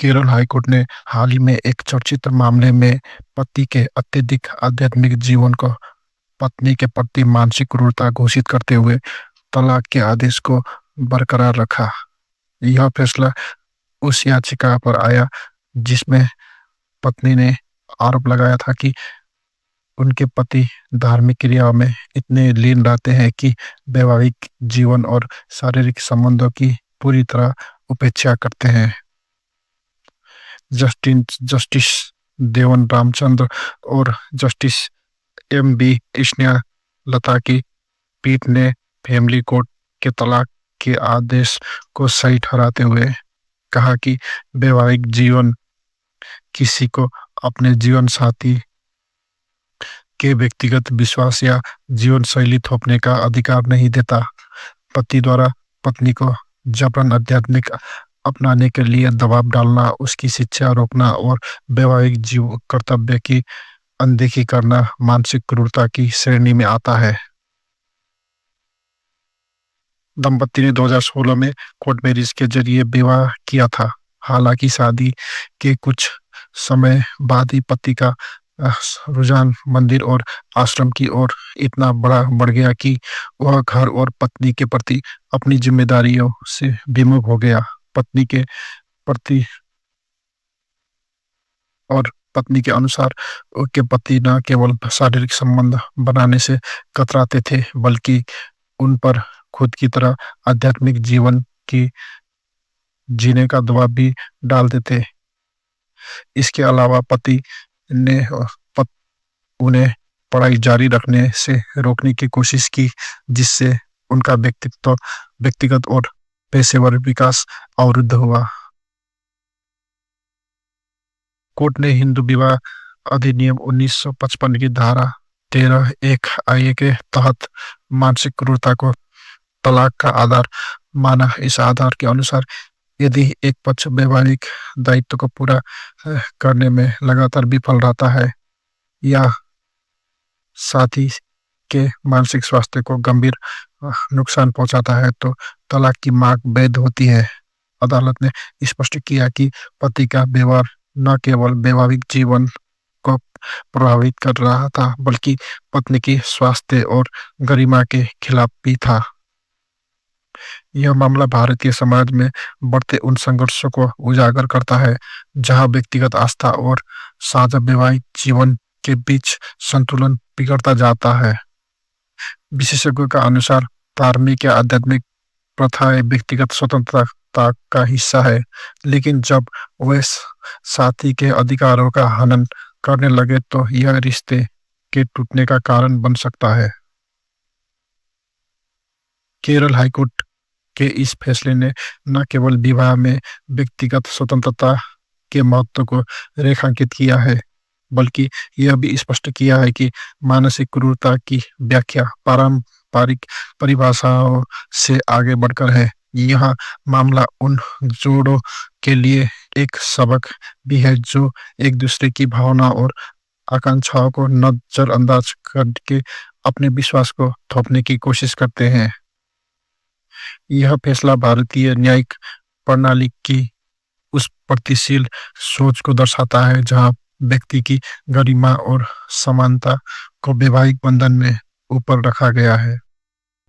Kerala high court ने हाल ही में एक चर्चित मामले में पति के अत्यधिक आध्यात्मिक जीवन को पत्नी के प्रति मानसिक क्रूरता घोषित करते हुए तलाक के आदेश को बरकरार रखा। यह फैसला उस याचिका पर आया जिसमें पत्नी ने आरोप लगाया था कि उनके पति धार्मिक क्रियाओं में इतने लीन रहते हैं कि वैवाहिक जीवन और शारीरिक संबंधों की पूरी तरह उपेक्षा करते हैं। जस्टिस देवन रामचंद्र और जस्टिस एम.बी. कृष्णलता की पीठ ने फैमिली कोर्ट के तलाक के आदेश को सही ठहराते हुए कहा कि वैवाहिक जीवन किसी को अपने जीवन साथी के व्यक्तिगत विश्वास या जीवन शैली थोपने का अधिकार नहीं देता। पति द्वारा पत्नी को जबरन आध्यात्मिक अपनाने के लिए दबाव डालना, उसकी शिक्षा रोकना और वैवाहिक जीव कर्तव्य की अनदेखी करना मानसिक क्रूरता की श्रेणी में आता है। दंपति ने 2016 में कोर्ट मैरिज के जरिए विवाह किया था। हालांकि शादी के कुछ समय बाद ही पति का रुझान मंदिर और आश्रम की ओर इतना बढ़ गया कि वह घर और पत्नी के प्रति अपनी जिम्मेदारियों से विमुख हो गया। पत्नी के अनुसार उनके पति न केवल शारीरिक संबंध बनाने से कतराते थे बल्कि उन पर खुद की तरह आध्यात्मिक जीवन की जीने का दबाव भी डालते थे। इसके अलावा पति ने उन्हें पढ़ाई जारी रखने से रोकने की कोशिश की, जिससे उनका व्यक्तिगत और पेशेवर विकास अवरुद्ध हुआ। कोर्ट ने हिंदू विवाह अधिनियम 1955 की धारा 13(1) IA के तहत मानसिक क्रूरता को तलाक का आधार माना। इस आधार के अनुसार यदि एक पक्ष वैवाहिक दायित्व को पूरा करने में लगातार विफल रहता है या साथी के मानसिक स्वास्थ्य को गंभीर नुकसान पहुंचाता है तो तलाक की मांग वैध होती है। अदालत ने स्पष्ट किया कि पति का व्यवहार न केवल वैवाहिक जीवन को प्रभावित कर रहा था बल्कि पत्नी की स्वास्थ्य और गरिमा के खिलाफ भी था। यह मामला भारतीय समाज में बढ़ते उन संघर्षों को उजागर करता है जहां व्यक्तिगत आस्था और साझा वैवाहिक जीवन के बीच संतुलन बिगड़ता जाता है। विशेषज्ञों का अनुसार धार्मिक या आध्यात्मिक प्रथाएं व्यक्तिगत स्वतंत्रता का हिस्सा है, लेकिन जब वे साथी के अधिकारों का हनन करने लगे तो यह रिश्ते के टूटने का कारण बन सकता है। केरल हाईकोर्ट के इस फैसले ने न केवल विवाह में व्यक्तिगत स्वतंत्रता के महत्व को रेखांकित किया है बल्कि यह भी स्पष्ट किया है कि मानसिक क्रूरता की व्याख्या पारंपरिक परिभाषाओं से आगे बढ़कर है। यह मामला उन जोड़ों के लिए एक सबक भी है जो एक दूसरे की भावना और आकांक्षाओं को नजरअंदाज करके अपने विश्वास को थोपने की कोशिश करते हैं। यह फैसला भारतीय न्यायिक प्रणाली की उस प्रगतिशील सोच को दर्शाता है जहां व्यक्ति की गरिमा और समानता को वैवाहिक बंधन में ऊपर रखा गया है।